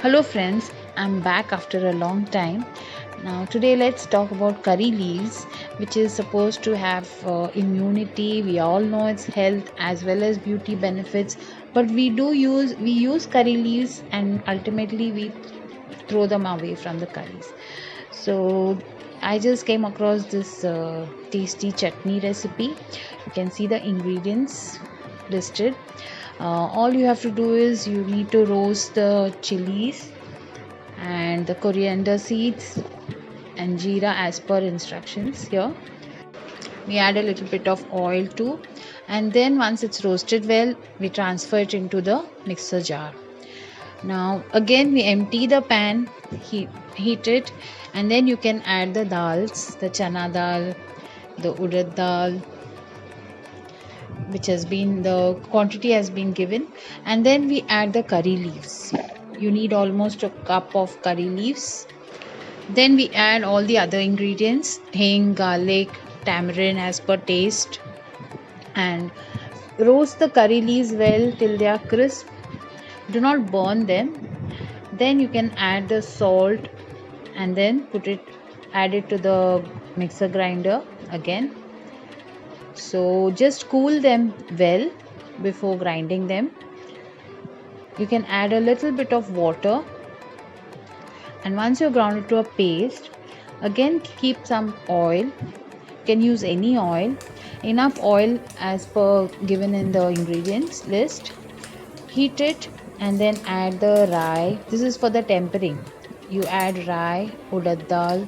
Hello friends, I'm back after a long time. Now today let's talk about curry leaves, which is supposed to have immunity. We all know its health as well as beauty benefits, but we use curry leaves and ultimately we throw them away from the curries. So I just came across this tasty chutney recipe. You can see the ingredients listed. All you have to do is you need to roast the chilies and the coriander seeds and jeera as per instructions here. We add a little bit of oil too, and then once it's roasted well, we transfer it into the mixer jar. Now again we empty the pan, heat it, and then you can add the dals, the chana dal, the urad dal, which has been the quantity has been given, and then we add the curry leaves. You need almost a cup of curry leaves. Then we add all the other ingredients, hing, garlic, tamarind as per taste, and roast the curry leaves well till they are crisp. Do not burn them. Then you can add the salt and then add it to the mixer grinder again. So just cool them well before grinding them. You can add a little bit of water, and once you've ground it to a paste, again keep some oil. You can use any oil, enough oil as per given in the ingredients list. Heat it and then add the rye. This is for the tempering. You add rye, urad dal.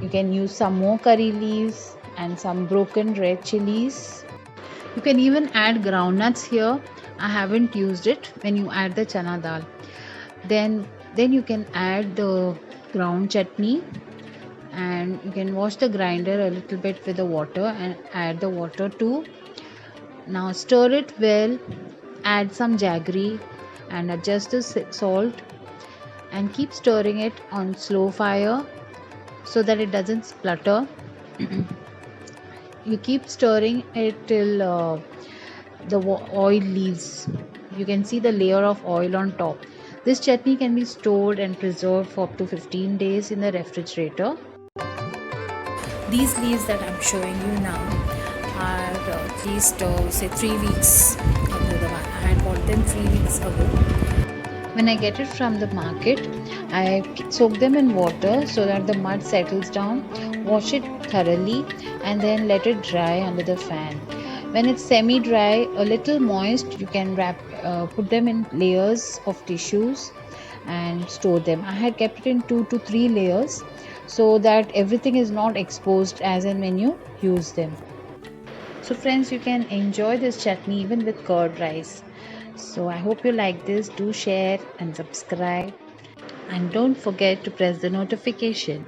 You can use some more curry leaves and some broken red chilies. You can even add groundnuts here. I haven't used it when you add the chana dal. Then you can add the ground chutney, and you can wash the grinder a little bit with the water and add the water too. Now stir it well, add some jaggery and adjust the salt, and keep stirring it on slow fire so that it doesn't splutter. You keep stirring it till the oil leaves. You can see the layer of oil on top. This chutney can be stored and preserved for up to 15 days in the refrigerator. These leaves that I'm showing you now are at least say 3 weeks ago. I had bought them 3 weeks ago. When I get it from the market, I soak them in water so that the mud settles down. Wash it thoroughly and then let it dry under the fan. When it's semi-dry, a little moist, you can put them in layers of tissues and store them. I had kept it in 2 to 3 layers so that everything is not exposed as and when you use them. So friends, you can enjoy this chutney even with curd rice. So I hope you like this. Do share and subscribe, and don't forget to press the notification.